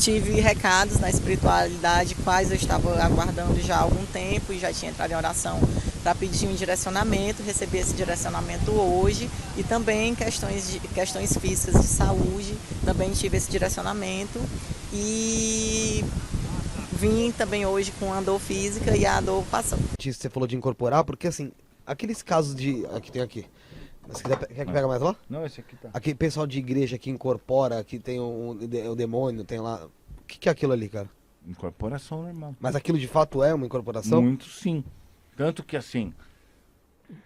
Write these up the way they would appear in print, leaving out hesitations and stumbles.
tive recados na espiritualidade, quais eu estava aguardando já há algum tempo e já tinha entrado em oração para pedir um direcionamento, recebi esse direcionamento hoje e também questões físicas de saúde, também tive esse direcionamento e vim também hoje com a dor física e a dor passou. Você falou de incorporar, porque assim, aqueles casos de... Aqui tem aqui. Quer que pega mais lá? Não, esse aqui tá. Aquele pessoal de igreja que incorpora, que tem o demônio, tem lá... O que é aquilo ali, cara? Incorporação normal. Mas aquilo de fato é uma incorporação? Muito sim. Tanto que assim,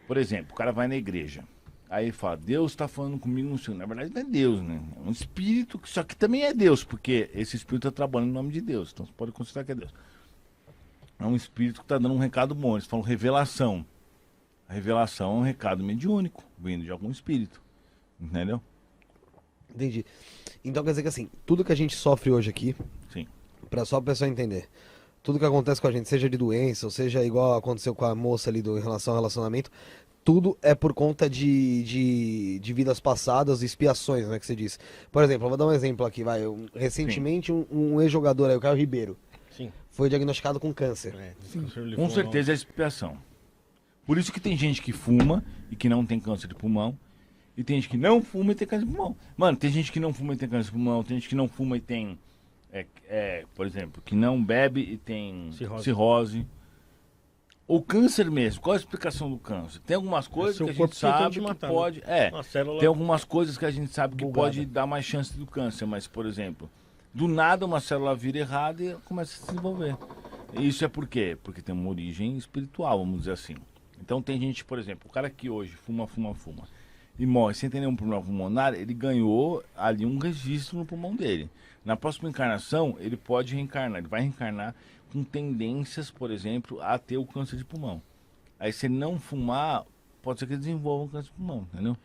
por exemplo, o cara vai na igreja. Aí ele fala, Deus está falando comigo no Senhor. Na verdade não é Deus, né? É um espírito, só que também é Deus, porque esse espírito está trabalhando em nome de Deus. Então você pode considerar que é Deus. É um espírito que está dando um recado bom. Eles falam revelação. A revelação é um recado mediúnico, vindo de algum espírito. Entendeu? Entendi. Então quer dizer que assim, tudo que a gente sofre hoje aqui, Sim. pra só a pessoa entender, tudo que acontece com a gente, seja de doença, ou seja igual aconteceu com a moça ali em relação ao relacionamento, tudo é por conta de vidas passadas, expiações, né, que você disse. Por exemplo, eu vou dar um exemplo aqui, vai. Recentemente, um ex-jogador aí, o Caio Ribeiro, Sim. foi diagnosticado com câncer. Com certeza é expiação. Por isso que tem gente que fuma e que não tem câncer de pulmão. E tem gente que não fuma e tem câncer de pulmão. Mano, tem gente que não fuma e tem câncer de pulmão. Tem gente que não fuma e tem, por exemplo, que não bebe e tem cirrose. O câncer mesmo, qual a explicação do câncer? Tem algumas coisas que a gente sabe que pode... Tem algumas coisas que a gente sabe que pode dar mais chance do câncer. Mas, por exemplo, do nada uma célula vira errada e começa a se desenvolver. E isso é por quê? Porque tem uma origem espiritual, vamos dizer assim. Então tem gente, por exemplo, o cara que hoje fuma e morre sem ter nenhum problema pulmonar, ele ganhou ali um registro no pulmão dele. Na próxima encarnação, ele pode reencarnar, ele vai reencarnar com tendências, por exemplo, a ter o câncer de pulmão. Aí se ele não fumar, pode ser que ele desenvolva um câncer de pulmão, entendeu?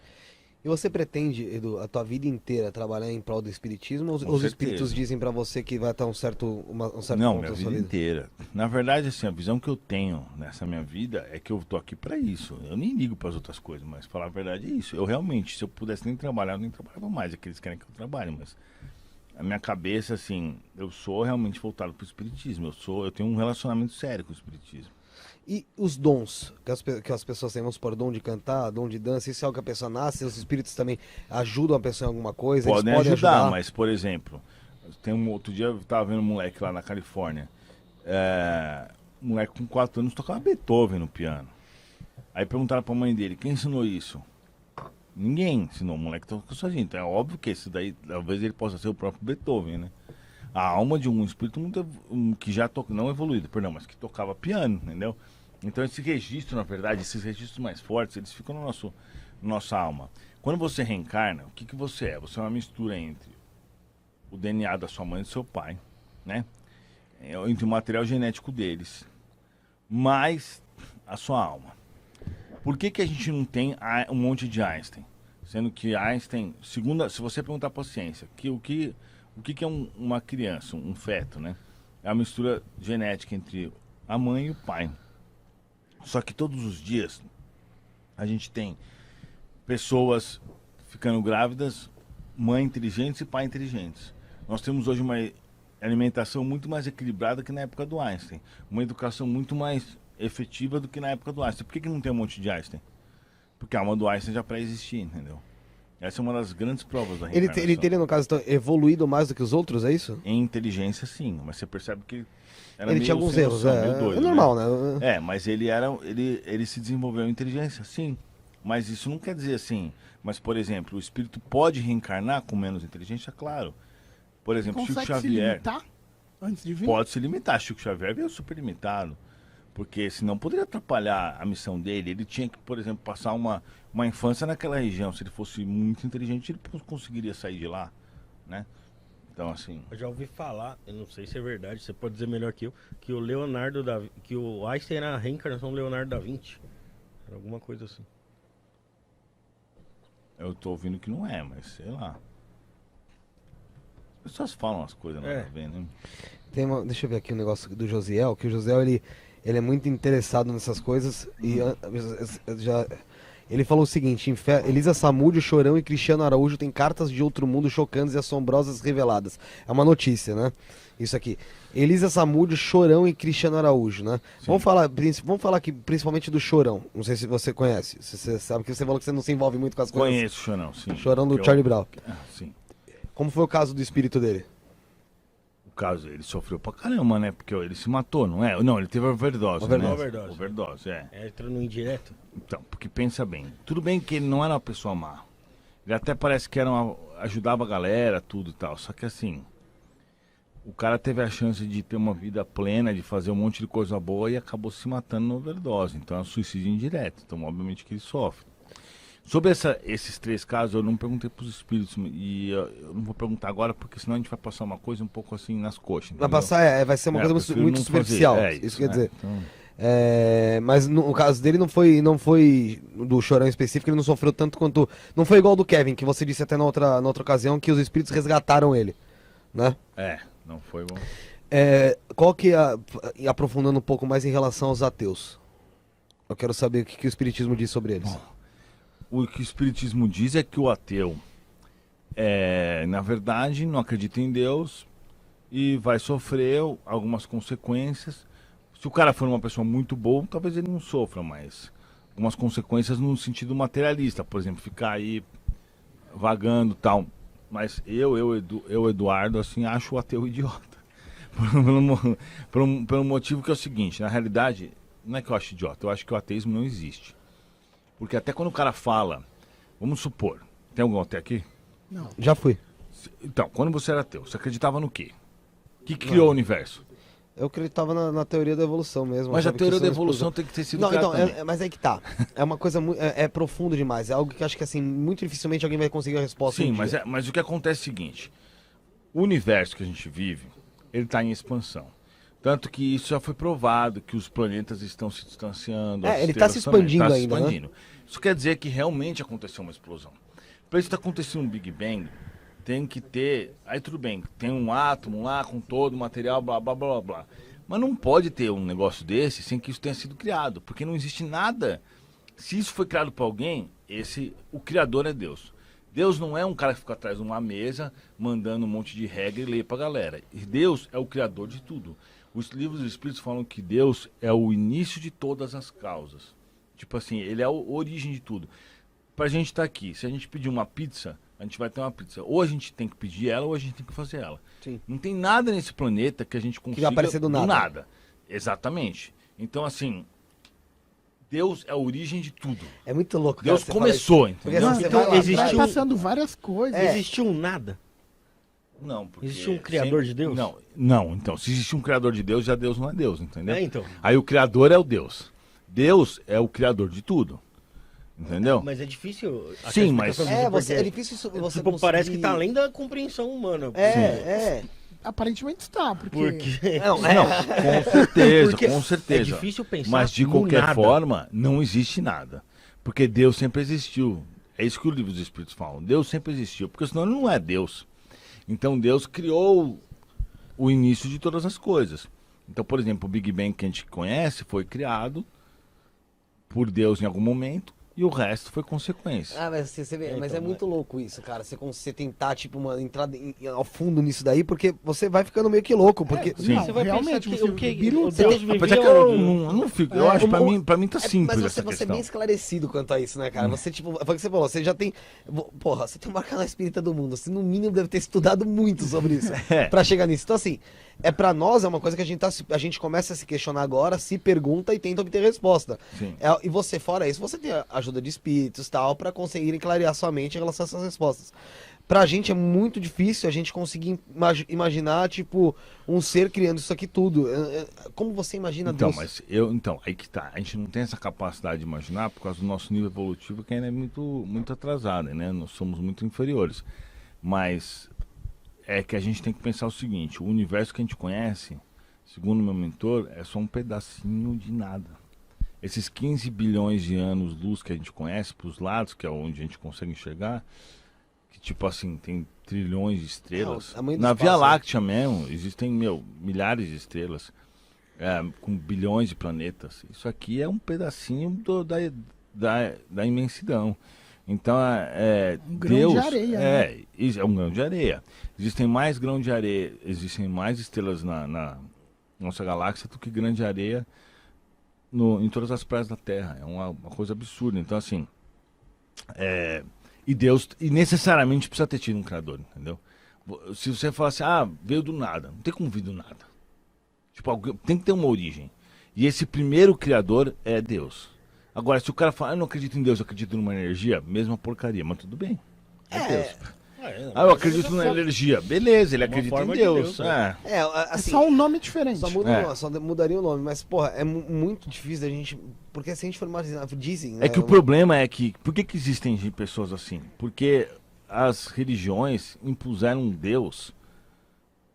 E você pretende, Edu, a tua vida inteira trabalhar em prol do espiritismo? Ou os espíritos dizem pra você que vai estar um certo Não, ponto minha da sua vida inteira. Na verdade, assim, a visão que eu tenho nessa minha vida é que eu tô aqui pra isso. Eu nem ligo pras outras coisas, mas falar a verdade é isso. Eu realmente, se eu pudesse nem trabalhar, eu nem trabalhava mais. É que eles querem que eu trabalhe, mas a minha cabeça, assim, eu sou realmente voltado pro espiritismo. Eu tenho um relacionamento sério com o espiritismo. E os dons que as pessoas têm, vamos supor, dom de cantar, dom de dança, isso é algo que a pessoa nasce, os espíritos também ajudam a pessoa em alguma coisa? Podem eles podem ajudar, mas, por exemplo, outro dia eu tava vendo um moleque lá na Califórnia, um moleque com 4 anos tocava Beethoven no piano. Aí perguntaram pra mãe dele, quem ensinou isso? Ninguém ensinou, o moleque tocou sozinho. Então é óbvio que esse daí, talvez ele possa ser o próprio Beethoven, né? A alma de um espírito que já não evoluído, perdão, mas que tocava piano, entendeu? Então esse registro, na verdade, esses registros mais fortes, eles ficam no nossa alma. Quando você reencarna, o que você é? Você é uma mistura entre o DNA da sua mãe e do seu pai, né? Entre o material genético deles, mais a sua alma. Por que a gente não tem um monte de Einstein? Sendo que Einstein, se você perguntar para a ciência, o que é uma criança, um feto, né? É a mistura genética entre a mãe e o pai. Só que todos os dias a gente tem pessoas ficando grávidas, mãe inteligentes e pai inteligentes. Nós temos hoje uma alimentação muito mais equilibrada que na época do Einstein. Uma educação muito mais efetiva do que na época do Einstein. Por que não tem um monte de Einstein? Porque a alma do Einstein já pré-existia, entendeu? Essa é uma das grandes provas da reencarnação. Ele teria, no caso, evoluído mais do que os outros, é isso? Em inteligência, sim. Mas você percebe que ele tinha alguns erros, meio doido, é normal, né? Mas ele se desenvolveu em inteligência, sim. Mas isso não quer dizer assim. Mas, por exemplo, o espírito pode reencarnar com menos inteligência? Claro. Por exemplo, Chico Xavier... se limitar antes de vir? Pode se limitar. Chico Xavier veio super limitado. Porque senão poderia atrapalhar a missão dele. Ele tinha que, por exemplo, passar uma infância naquela região. Se ele fosse muito inteligente, ele conseguiria sair de lá, né? Então, assim... Eu já ouvi falar, eu não sei se é verdade, você pode dizer melhor que eu, que o Einstein era a reencarnação do Leonardo da Vinci. Era alguma coisa assim. Eu tô ouvindo que não é, mas sei lá. As pessoas falam as coisas, nada a ver, né? Deixa eu ver aqui um negócio do Josiel, que o Josiel, ele é muito interessado nessas coisas e Ele falou o seguinte: Elisa Samúdio, Chorão e Cristiano Araújo têm cartas de outro mundo chocantes e assombrosas reveladas. É uma notícia, né? Isso aqui. Elisa Samúdio, Chorão e Cristiano Araújo, né? Vamos falar aqui principalmente do Chorão. Não sei se você conhece. Você sabe que você falou que você não se envolve muito com as coisas. Conheço o Chorão, sim. Chorão do Charlie Brown. Sim. Como foi o caso do espírito dele? O caso, ele sofreu pra caramba, né? Porque ele se matou, não é? Não, ele teve overdose, né? Overdose. Overdose, é. Entra no indireto. Então, porque pensa bem. Tudo bem que ele não era uma pessoa má. Ele até parece que ajudava a galera, tudo e tal. Só que assim, o cara teve a chance de ter uma vida plena, de fazer um monte de coisa boa e acabou se matando na overdose. Então é um suicídio indireto. Então, obviamente que ele sofre. Sobre esses 3 casos, eu não perguntei para os espíritos, e eu não vou perguntar agora, porque senão a gente vai passar uma coisa um pouco assim nas coxas. Vai entendeu? passar, vai ser uma coisa prefiro muito não superficial. fazer. Isso quer dizer. Então, Mas no caso dele não foi do Chorão específico, ele não sofreu tanto quanto. Não foi igual ao do Kevin, que você disse até na outra ocasião que os espíritos resgataram ele, né? não foi bom. Qual que é, aprofundando um pouco mais em relação aos ateus? Eu quero saber o que o espiritismo diz sobre eles. O que o espiritismo diz é que o ateu, na verdade, não acredita em Deus e vai sofrer algumas consequências. Se o cara for uma pessoa muito boa, talvez ele não sofra, mas algumas consequências no sentido materialista, por exemplo, ficar aí vagando e tal. Mas eu, Eduardo, assim, acho o ateu idiota. Pelo motivo que é o seguinte, na realidade, não é que eu acho idiota, eu acho que o ateísmo não existe. Porque até quando o cara fala, vamos supor, tem algum ateu aqui? Não. Já fui. Então, quando você era ateu, você acreditava no quê? O que criou o universo? Eu acreditava na teoria da evolução mesmo. Mas a achava que teoria isso da era uma evolução explosão. tem que ter sido Não, criada então, também. mas aí que tá. É uma coisa é profundo demais. É algo que eu acho que assim, muito dificilmente alguém vai conseguir a resposta. Sim, um dia. mas o que acontece é o seguinte, o universo que a gente vive, ele está em expansão. Tanto que isso já foi provado, que os planetas estão se distanciando. as ele tá estrelas se também, expandindo tá se ainda, né? expandindo. Isso quer dizer que realmente aconteceu uma explosão. Para isso acontecer um Big Bang, tem que ter... Aí tudo bem, tem um átomo lá com todo o material, blá, blá, blá, blá, blá. Mas não pode ter um negócio desse sem que isso tenha sido criado, porque não existe nada. Se isso foi criado por alguém, o criador é Deus. Deus não é um cara que fica atrás de uma mesa, mandando um monte de regra e lê pra galera. E Deus é o criador de tudo. Os livros dos Espíritos falam que Deus é o início de todas as causas. Tipo assim, ele é a origem de tudo. Pra gente estar aqui, se a gente pedir uma pizza, a gente vai ter uma pizza. Ou a gente tem que pedir ela, ou a gente tem que fazer ela. Sim. Não tem nada nesse planeta que a gente consiga... vai aparecer do nada. Exatamente. Então, assim, Deus é a origem de tudo. É muito louco. Deus cara, você começou, falar isso. Porque, entendeu? assim, você Então, vai lá, existe Vai um- passando várias coisas. Existiu um nada? Não, porque... Existe um criador de Deus? Não, então, se existe um criador de Deus, já Deus não é Deus, entendeu? Então. Aí o criador é o Deus. Deus é o criador de tudo. Entendeu? Mas é difícil... a Sim, explicação mas- disso, porque, é difícil você tipo, conseguir... parece que tá além da compreensão humana. Aparentemente está, porque... Porque... Não, Com certeza, Porque com certeza. é difícil pensar Mas de no qualquer nada. forma, não existe nada. Porque Deus sempre existiu. É isso que o livro dos Espíritos falam. Deus sempre existiu, porque senão ele não é Deus. Então Deus criou o início de todas as coisas. Então, por exemplo, o Big Bang que a gente conhece foi criado por Deus em algum momento e o resto foi consequência. Mas você vê, mas é Então, muito louco isso, cara. Você tentar, tipo, uma entrada ao fundo nisso daí, porque você vai ficando meio que louco, porque... Sim. Não, Você vai realmente, pensar que você o que vira um o Deus Deus. Apesar vivia que eu onde? não fico. Eu acho, pra mim tá simples mas essa você é questão. bem esclarecido quanto a isso, né, cara? Você, tipo, foi o que você falou, você já tem... Porra, você tem um canal espírita do mundo, você no mínimo deve ter estudado muito sobre isso, pra chegar nisso. Então, assim, pra nós é uma coisa que a gente começa a se questionar agora, se pergunta e tenta obter resposta. Sim. E você, fora isso, você tem a ajuda de espíritos e tal, pra conseguirem clarear sua mente em relação a essas respostas. Pra gente é muito difícil a gente conseguir imaginar, tipo, um ser criando isso aqui tudo. Como você imagina Então, Deus? aí que tá. A gente não tem essa capacidade de imaginar por causa do nosso nível evolutivo, que ainda é muito atrasado, né? Nós somos muito inferiores. Mas é que a gente tem que pensar o seguinte: o universo que a gente conhece, segundo meu mentor, é só um pedacinho de nada. Esses 15 bilhões de anos-luz que a gente conhece para os lados, que é onde a gente consegue enxergar, que tipo assim, tem trilhões de estrelas. Não, tamanho do Na espaço, Via né? Láctea mesmo, existem, milhares de estrelas, com bilhões de planetas. Isso aqui é um pedacinho da imensidão. Então, Um grão Deus de areia, né? é um grão de areia. Existem mais grãos de areia, existem mais estrelas na nossa galáxia do que grão de areia em todas as praias da Terra. É uma coisa absurda. Então, assim, e Deus, e necessariamente precisa ter tido um criador, entendeu? Se você falar assim, veio do nada, não tem como vir do nada. Tipo, tem que ter uma origem. E esse primeiro criador é Deus. Agora, se o cara fala, eu não acredito em Deus, eu acredito numa energia, mesma porcaria, mas tudo bem. É Deus. Eu acredito na energia. Beleza, ele acredita em forma de Deus. Deus, né? É assim, só um nome diferente. Só mudaria o nome, mas, porra, é muito difícil da gente. Porque se a gente for imaginar, dizem, né? É que o problema é que. Por que existem pessoas assim? Porque as religiões impuseram um Deus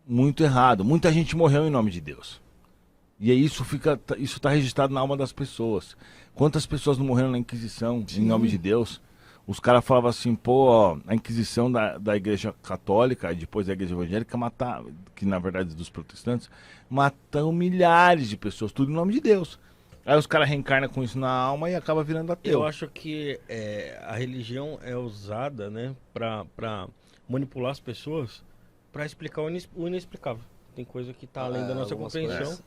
muito errado. Muita gente morreu em nome de Deus. E aí isso tá registrado na alma das pessoas. Quantas pessoas não morreram na Inquisição em nome de Deus? Os caras falavam assim, pô, a Inquisição da Igreja Católica e depois da Igreja Evangélica matava, que na verdade dos protestantes, matam milhares de pessoas, tudo em nome de Deus. Aí os caras reencarnam com isso na alma e acaba virando ateu. Eu acho que a religião é usada, né, pra manipular as pessoas, pra explicar o inexplicável. Tem coisa que tá além da nossa algumas compreensão. coisas.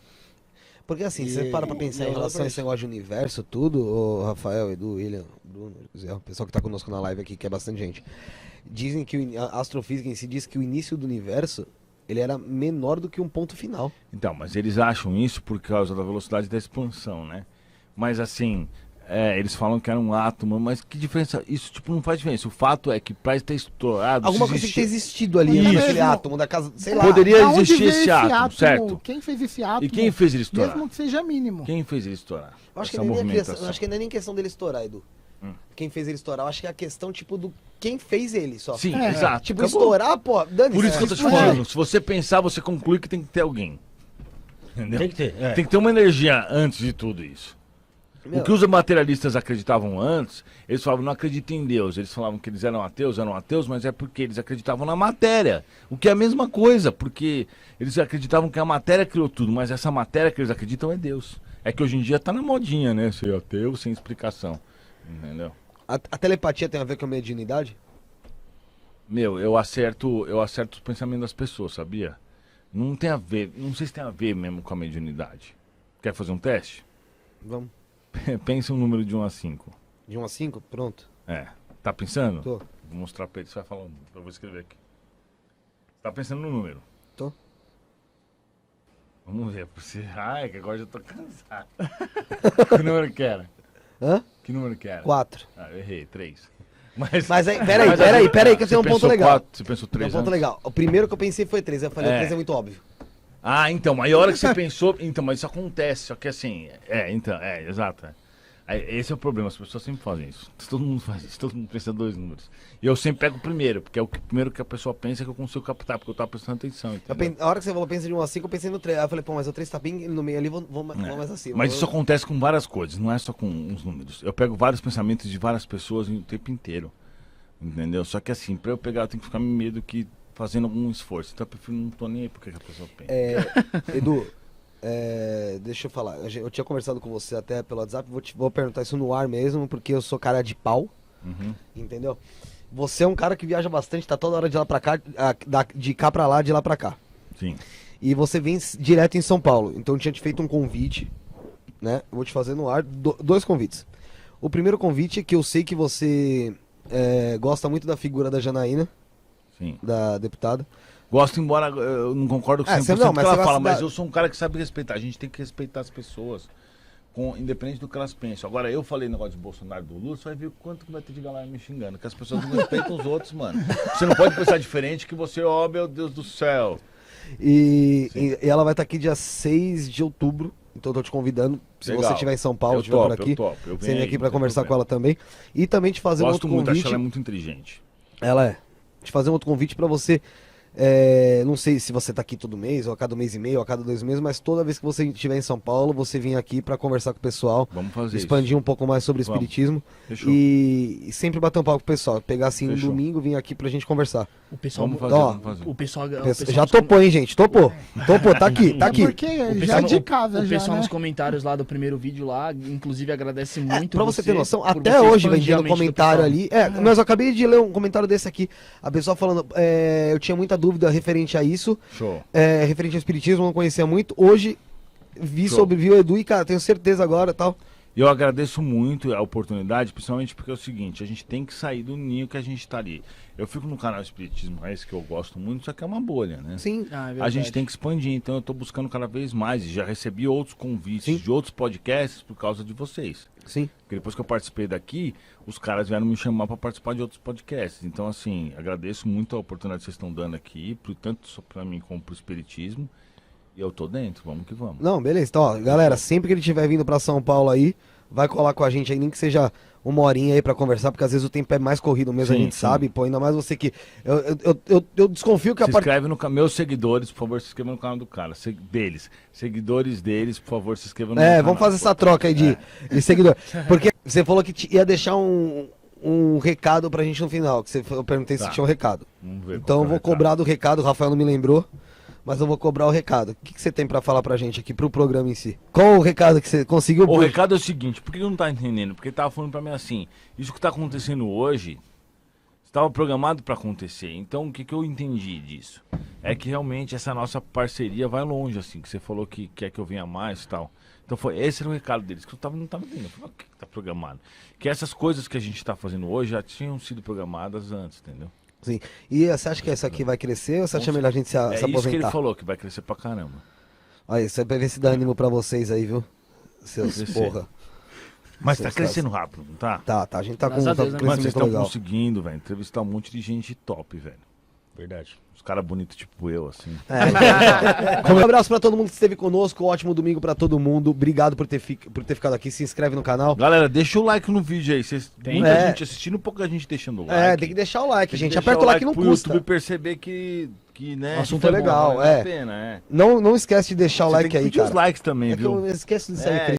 Porque assim, você para pra pensar em relação a esse negócio de universo, tudo, o Rafael, Edu, William, Bruno, o pessoal que tá conosco na live aqui, que é bastante gente, dizem que a astrofísica em si diz que o início do universo, ele era menor do que um ponto final. Então, mas eles acham isso por causa da velocidade da expansão, né? Mas assim, eles falam que era um átomo, mas que diferença? Isso tipo não faz diferença. O fato é que para ter estourado... Alguma coisa que ter existido ali, Isso. naquele átomo da casa, sei lá. Poderia Da onde existir veio esse átomo, certo? Quem fez esse átomo? E quem fez ele estourar? Mesmo que seja mínimo. Quem fez ele estourar? Eu acho que, Essa nem movimentação. acho que não é nem questão dele estourar, Edu. Quem fez ele estourar, eu acho que é a questão, tipo, do quem fez ele só. Sim, exato. Tipo, Acabou. estourar, pô, dane-se. Por isso que eu tô te falando. Se você pensar, você conclui que tem que ter alguém. Entendeu? Tem que ter. Tem que ter uma energia antes de tudo isso. Meu. O que os materialistas acreditavam antes, eles falavam, não acreditam em Deus. Eles falavam que eles eram ateus, mas é porque eles acreditavam na matéria. O que é a mesma coisa, porque eles acreditavam que a matéria criou tudo, mas essa matéria que eles acreditam é Deus. É que hoje em dia tá na modinha, né? Ser ateu sem explicação. Entendeu? A telepatia tem a ver com a mediunidade? Meu, eu acerto os pensamentos das pessoas, sabia? Não tem a ver, não sei se tem a ver mesmo com a mediunidade. Quer fazer um teste? Vamos. Pensa um número de 1 a 5. De 1 a 5? Pronto. Tá pensando? Tô. Vou mostrar pra ele, você vai falando. Eu vou escrever aqui. Tá pensando no número? Tô. Vamos ver. Você... Ai, que agora eu já tô cansado. Que número que era? Hã? Que número que era? 4. Eu errei. 3. Mas Mas aí, peraí, que eu tenho um ponto legal. Você pensou Tem 3 um ponto legal. O primeiro que eu pensei foi 3. Eu falei, o 3 é muito óbvio. Então, mas a hora que você pensou... Então, mas isso acontece, só que assim... exato. Esse é o problema, as pessoas sempre fazem isso. Todo mundo faz isso, todo mundo pensa 2 números. E eu sempre pego o primeiro, porque é o primeiro que a pessoa pensa que eu consigo captar, porque eu tava prestando atenção, entendeu? A hora que você falou, pensa de 1 a 5, eu pensei no 3. Aí eu falei, pô, mas o 3 tá bem no meio ali, vou mais acima. Mas isso acontece com várias coisas, não é só com uns números. Eu pego vários pensamentos de várias pessoas o tempo inteiro, entendeu? Só que assim, pra eu pegar, eu tenho que ficar com medo que fazendo algum esforço. Então eu prefiro não tô nem aí porque a pessoa pensa. Edu, deixa eu falar. Eu tinha conversado com você até pelo WhatsApp, vou perguntar isso no ar mesmo, porque eu sou cara de pau, entendeu? Você é um cara que viaja bastante, tá toda hora de lá pra cá, de cá pra lá, de lá pra cá. Sim. E você vem direto em São Paulo. Então eu tinha te feito um convite, né? Eu vou te fazer no ar 2 convites. O primeiro convite é que eu sei que você gosta muito da figura da Janaína, Sim. da deputada. Gosto, embora eu não concordo com 100% você do não, que mas ela você fala, gosta mas eu sou um cara que sabe respeitar. A gente tem que respeitar as pessoas, independente do que elas pensam. Agora, eu falei negócio de Bolsonaro do Lula, você vai ver o quanto que vai ter de galera me xingando, que as pessoas não respeitam os outros, mano. Você não pode pensar diferente que você, meu Deus do céu. E ela vai estar aqui dia 6 de outubro. Então eu tô te convidando, se Legal. você estiver em São Paulo, Eu estiver topo, por aqui, eu topo. Eu você venho vem aí, aqui não pra tem conversar com problema. ela também. E também te fazer um Gosto outro muito, acho convite. que ela é muito inteligente. Ela é. Te fazer um outro convite pra você. Não sei se você tá aqui todo mês, ou a cada mês e meio, ou a cada 2 meses, mas toda vez que você estiver em São Paulo, você vem aqui pra conversar com o pessoal. Vamos fazer expandir um pouco mais sobre o Vamos. espiritismo. Fechou. E sempre bater um papo com o pessoal. Pegar assim Fechou. um domingo, vir aqui pra gente conversar. O pessoal, Vamos fazer, Ó, vamos fazer. o pessoal Já topou, hein, gente? Topou. Topou, tá aqui, tá É aqui. porque já é de casa, o já, pessoal né? nos comentários lá do primeiro vídeo lá, inclusive agradece muito. Pra você ter noção, por até você hoje expandir vem a no mente do comentário pessoal. ali. Mas eu acabei de ler um comentário desse aqui. A pessoa falando, eu tinha muita dúvida referente a isso, Show. referente ao espiritismo, não conhecia muito. Hoje Show. vi o Edu e, cara, tenho certeza agora e tal. E eu agradeço muito a oportunidade, principalmente porque é o seguinte, a gente tem que sair do ninho que a gente tá ali. Eu fico no canal Espiritismo Raiz, que eu gosto muito, só que é uma bolha, né? Sim. Ah, é A verdade. gente tem que expandir, então eu tô buscando cada vez mais. E já recebi outros convites Sim. de outros podcasts por causa de vocês. Sim. Porque depois que eu participei daqui, os caras vieram me chamar para participar de outros podcasts. Então, assim, agradeço muito a oportunidade que vocês estão dando aqui, tanto só para mim como pro Espiritismo. E eu tô dentro, vamos que vamos. Não, beleza. Então, ó, galera, sempre que ele estiver vindo pra São Paulo aí, vai colar com a gente aí, nem que seja uma horinha aí pra conversar, porque às vezes o tempo é mais corrido mesmo, Sim, a gente sim. sabe, pô, ainda mais você que... Eu desconfio que Se a parte... inscreve no canal. Meus seguidores, por favor, se inscrevam no canal do cara. Deles. Seguidores deles, por favor, se inscrevam no meu canal. Vamos fazer essa troca aí de seguidor. Porque você falou que ia deixar um recado pra gente no final, que eu perguntei se Tá. tinha um recado. Vamos ver Então qual eu que é vou o cobrar do recado, o Rafael não me lembrou, mas eu vou cobrar o recado. O que você tem pra falar pra gente aqui, pro programa em si? Qual o recado que você conseguiu? O recado é o seguinte, por que eu não tá entendendo? Porque ele tava falando pra mim assim, isso que tá acontecendo hoje, estava programado pra acontecer. Então o que eu entendi disso? É que realmente essa nossa parceria vai longe, assim, que você falou que quer que eu venha mais e tal. Então esse era o recado deles, que eu não tava entendendo. Eu falei, o que tá programado? Que essas coisas que a gente tá fazendo hoje já tinham sido programadas antes, entendeu? Sim. E você acha que essa aqui vai crescer ou você acha melhor a gente se É isso que ele aposentar? falou, que vai crescer pra caramba. Olha, isso é pra ver se dá ânimo pra vocês aí, viu? Seus Crescer. porra. Mas Seus tá crescendo rápido, não tá? Tá, a gente tá com Graças a um Deus, né? Mano, vocês crescimento estão legal. conseguindo, velho, entrevistar um monte de gente top, velho. Verdade. Os caras bonitos tipo eu, assim. Um abraço pra todo mundo que esteve conosco, ótimo domingo pra todo mundo. Obrigado por ter ficado aqui, se inscreve no canal. Galera, deixa o like no vídeo aí. Muita É. gente assistindo, pouca gente deixando o like. Tem que deixar o like, Tem que gente. deixar Aperta o like, não pro custa. YouTube perceber que né, O assunto que é legal, vale é. a pena, é. Não esquece de deixar o Você like tem que aí, pedir os cara. likes também, É que viu? eu esqueço disso aí, É,